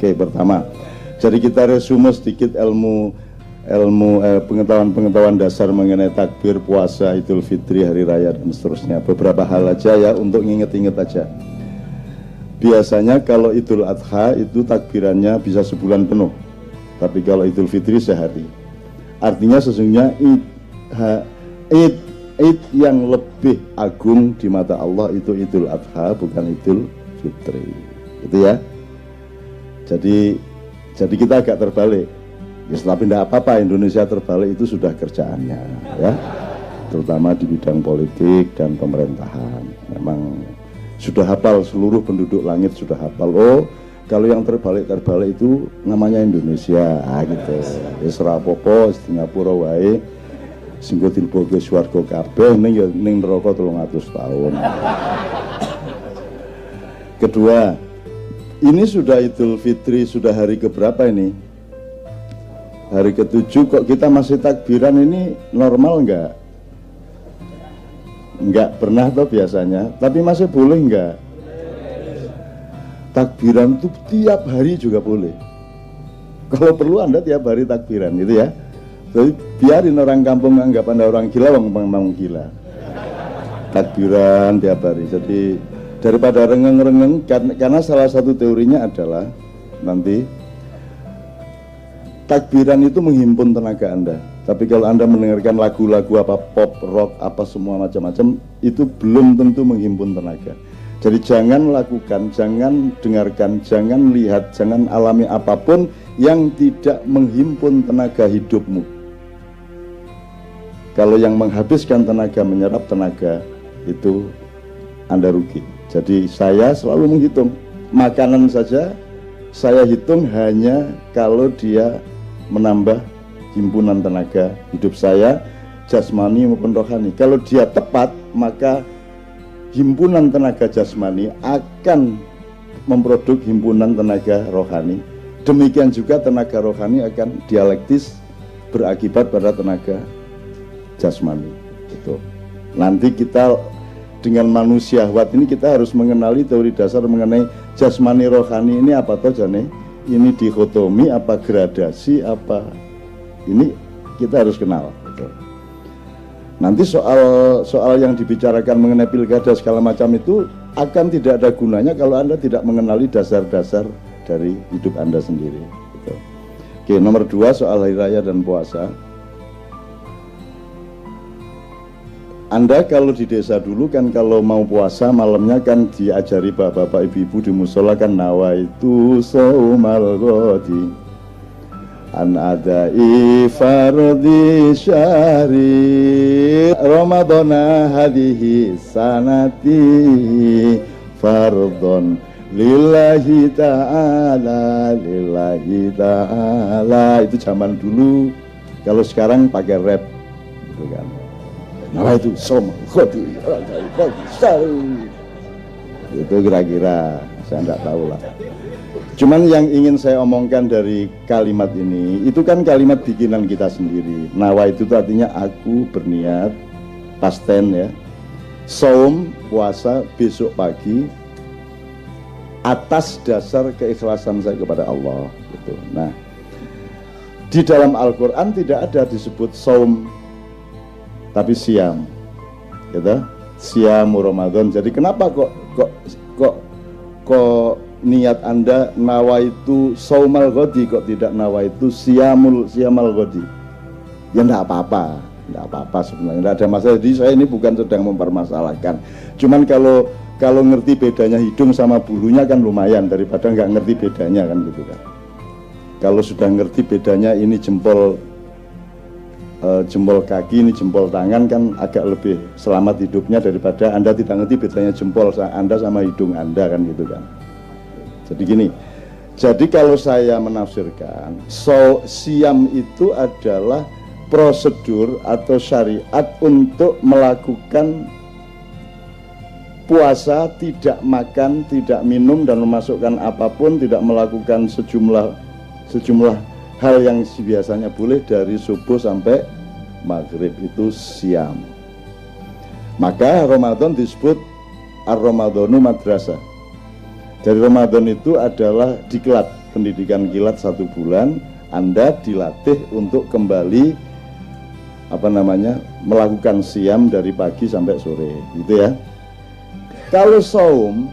Oke, pertama. Jadi kita resume sedikit pengetahuan dasar mengenai takbir, puasa, Idul Fitri, hari raya dan seterusnya. Beberapa hal aja ya untuk nginget-inget aja. Biasanya kalau Idul Adha itu takbirannya bisa sebulan penuh, tapi kalau Idul Fitri sehari. Artinya sesungguhnya Id yang lebih agung di mata Allah itu Idul Adha, bukan Idul Fitri. Itu ya. Jadi kita agak terbalik. Ya, tapi tidak apa-apa, Indonesia terbalik itu sudah kerjaannya, ya. Terutama di bidang politik dan pemerintahan. Memang sudah hafal, seluruh penduduk langit sudah hafal. Oh, kalau yang terbalik itu namanya Indonesia, gitu. Wis ora apa-apa, Singapura wae. Singgo dilboke swarga kabeh ning neraka 300 tahun. Kedua, ini sudah Idul Fitri, sudah hari keberapa ini? Hari ke-7 kok kita masih takbiran, ini normal enggak? Enggak pernah toh biasanya, tapi masih boleh enggak? Takbiran tuh tiap hari juga boleh. Kalau perlu Anda tiap hari takbiran, gitu ya. Jadi biarin orang kampung anggap Anda orang gila, memang gila. Takbiran tiap hari. Jadi daripada rengeng-rengeng, karena salah satu teorinya adalah nanti takbiran itu menghimpun tenaga Anda. Tapi kalau Anda mendengarkan lagu-lagu apa pop, rock, apa semua macam-macam, itu belum tentu menghimpun tenaga. Jadi jangan lakukan, jangan dengarkan, jangan lihat, jangan alami apapun yang tidak menghimpun tenaga hidupmu. Kalau yang menghabiskan tenaga, menyerap tenaga, itu Anda rugi. Jadi saya selalu menghitung. Makanan saja saya hitung hanya kalau dia menambah himpunan tenaga hidup saya, jasmani maupun rohani. Kalau dia tepat, maka himpunan tenaga jasmani akan memproduk himpunan tenaga rohani. Demikian juga tenaga rohani akan dialektis berakibat pada tenaga jasmani. Itu. Nanti kita dengan manusiawat ini kita harus mengenali teori dasar mengenai jasmani rohani ini apa toh jane? Ini dikotomi apa gradasi apa? Ini kita harus kenal. Gitu. Nanti soal yang dibicarakan mengenai pilkada segala macam itu akan tidak ada gunanya kalau Anda tidak mengenali dasar-dasar dari hidup Anda sendiri. Gitu. Oke, nomor 2 soal hari raya dan puasa. Anda kalau di desa dulu kan kalau mau puasa malamnya kan diajari bapak-bapak ibu-ibu di musola kan nawaitu saumal ghadi an adai fardhi syahri ramadhana hadhihi sanati fardhon lillahi ta'ala itu zaman dulu. Kalau sekarang pakai rap gitu kan. Nah itu itu kira-kira saya tidak tahu lah. Cuman yang ingin saya omongkan dari kalimat ini, itu kan kalimat bikinan kita sendiri. Nawa itu artinya aku berniat, past tense ya. Saum, puasa besok pagi atas dasar keikhlasan saya kepada Allah. Gitu. Nah, di dalam Al-Quran tidak ada disebut saum, tapi siam, gitu. Siam Ramadan. Jadi kenapa kok niat Anda nawaitu saumal ghadi kok tidak nawaitu siamal ghadi? Ya enggak apa-apa sebenarnya, enggak ada masalah. Jadi saya ini bukan sedang mempermasalahkan. Cuman kalau ngerti bedanya hidung sama bulunya kan lumayan daripada nggak ngerti bedanya kan gitu kan. Kalau sudah ngerti bedanya ini jempol kaki, ini jempol tangan kan agak lebih selamat hidupnya daripada Anda tidak ngerti bedanya jempol Anda sama hidung Anda kan gitu kan. Jadi gini, jadi kalau saya menafsirkan siam itu adalah prosedur atau syariat untuk melakukan puasa, tidak makan, tidak minum dan memasukkan apapun, tidak melakukan sejumlah hal yang biasanya boleh dari subuh sampai maghrib, itu siam. Maka Ramadan disebut Ar-Ramadhanu madrasah. Jadi Ramadan itu adalah diklat, pendidikan kilat 1 bulan, Anda dilatih untuk kembali melakukan siam dari pagi sampai sore, gitu ya. Kalau saum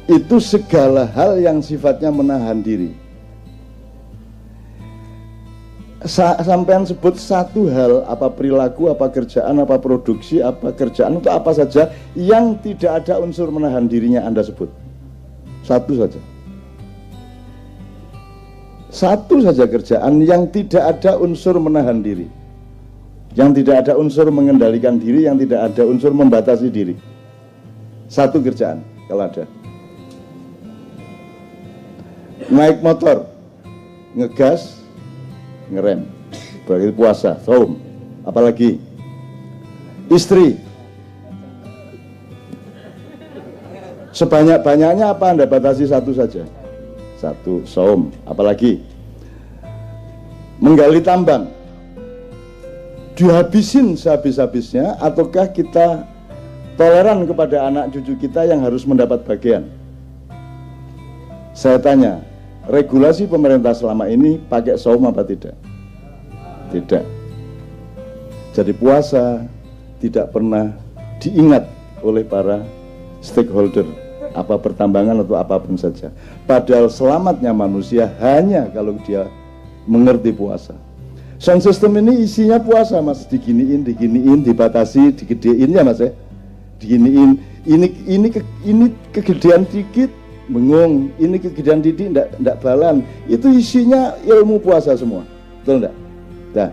itu segala hal yang sifatnya menahan diri. Sampean sebut satu hal, apa perilaku, apa kerjaan, apa produksi, apa kerjaan, itu apa saja yang tidak ada unsur menahan dirinya, Anda sebut. Satu saja. Satu saja kerjaan yang tidak ada unsur menahan diri, yang tidak ada unsur mengendalikan diri, yang tidak ada unsur membatasi diri. Satu kerjaan kalau ada. Naik motor, ngegas, ngerem, berarti puasa, saum. Apalagi istri, sebanyak-banyaknya apa Anda batasi satu saja, satu, saum. Apalagi menggali tambang, dihabisin sehabis-habisnya, ataukah kita toleran kepada anak cucu kita yang harus mendapat bagian? Saya tanya, regulasi pemerintah selama ini pakai saum apa tidak? Tidak. Jadi puasa tidak pernah diingat oleh para stakeholder, apa pertambangan atau apapun saja. Padahal selamatnya manusia hanya kalau dia mengerti puasa. Sound system ini isinya puasa, Mas. Diginiin, dibatasi, digedein ya, Mas ya. Diginiin, ini kegedean dikit bengung, ini kegedean didik ndak balan, itu isinya ilmu puasa semua, betul ndak? Nah,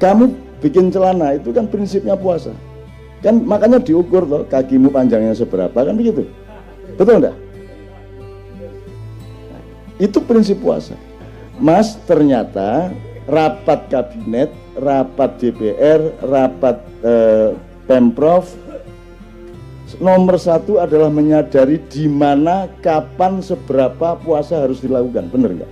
kamu bikin celana itu kan prinsipnya puasa, kan makanya diukur loh, kakimu panjangnya seberapa, kan begitu, betul ndak? Nah, itu prinsip puasa. Mas, ternyata rapat kabinet, rapat DPR, rapat Pemprov, nomor 1 adalah menyadari di mana, kapan, seberapa puasa harus dilakukan, benar nggak?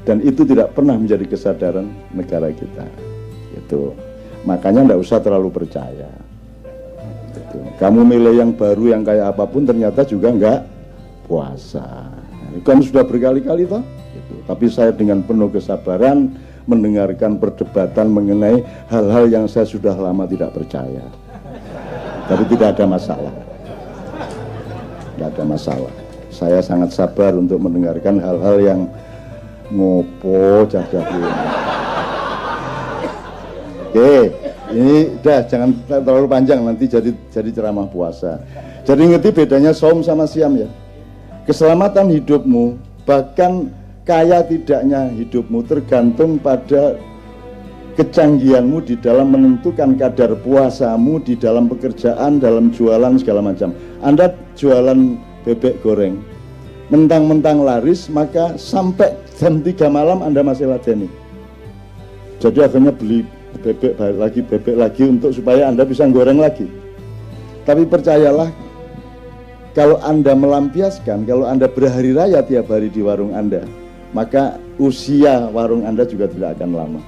Dan itu tidak pernah menjadi kesadaran negara kita. Itu makanya nggak usah terlalu percaya. Itu. Kamu milih yang baru yang kayak apapun ternyata juga nggak puasa. Kan sudah berkali-kali toh. Gitu. Tapi saya dengan penuh kesabaran mendengarkan perdebatan mengenai hal-hal yang saya sudah lama tidak percaya. Tapi tidak ada masalah. Tidak ada masalah. Saya sangat sabar untuk mendengarkan hal-hal yang ngopo cah-cah ini. Oke, ini udah jangan terlalu panjang, nanti jadi ceramah puasa. Jadi ngerti bedanya saum sama siam ya. Keselamatan hidupmu, bahkan kaya tidaknya hidupmu tergantung pada kecanggihanmu di dalam menentukan kadar puasamu di dalam pekerjaan, dalam jualan segala macam. Anda jualan bebek goreng, mentang-mentang laris, maka sampai jam 3 malam Anda masih ladeni. Jadi akhirnya beli bebek lagi untuk supaya Anda bisa goreng lagi. Tapi percayalah, kalau Anda melampiaskan, kalau Anda berhari raya tiap hari di warung Anda, maka usia warung Anda juga tidak akan lama.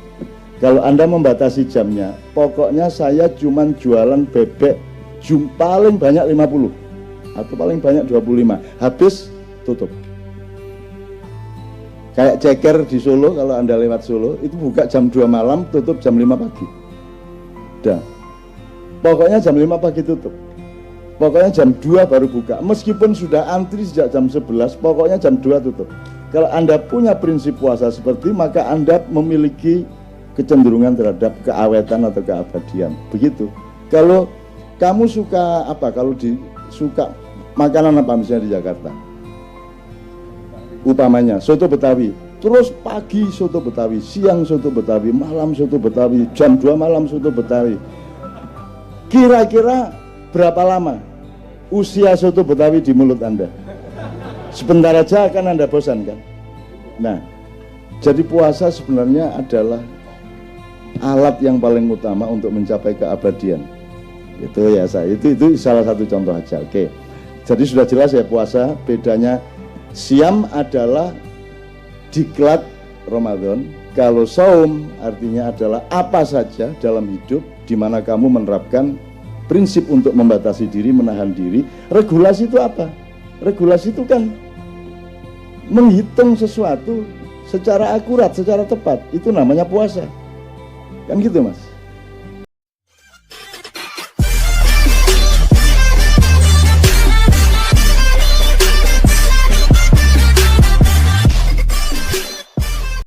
Kalau Anda membatasi jamnya, pokoknya saya cuman jualan bebek paling banyak 50 atau paling banyak 25, habis tutup. Kayak ceker di Solo, kalau Anda lewat Solo itu buka jam 2 malam, tutup jam 5 pagi. Dah. Pokoknya jam 5 pagi tutup. Pokoknya jam 2 baru buka. Meskipun sudah antri sejak jam 11, pokoknya jam 2 tutup. Kalau Anda punya prinsip puasa seperti, maka Anda memiliki kecenderungan terhadap keawetan atau keabadian. Begitu. Kalau kamu suka apa? Kalau suka makanan apa misalnya di Jakarta? Umpamanya soto Betawi. Terus pagi soto Betawi, siang soto Betawi, malam soto Betawi, jam 2 malam soto Betawi. Kira-kira berapa lama usia soto Betawi di mulut Anda? Sebentar aja akan Anda bosan kan? Nah, jadi puasa sebenarnya adalah alat yang paling utama untuk mencapai keabadian. Itu ya saya. Itu salah satu contoh aja. Oke. Jadi sudah jelas ya puasa. Bedanya siam adalah diklat Ramadan. Kalau saum artinya adalah apa saja dalam hidup di mana kamu menerapkan prinsip untuk membatasi diri, menahan diri. Regulasi itu apa? Regulasi itu kan menghitung sesuatu secara akurat, secara tepat. Itu namanya puasa. Kan gitu, Mas.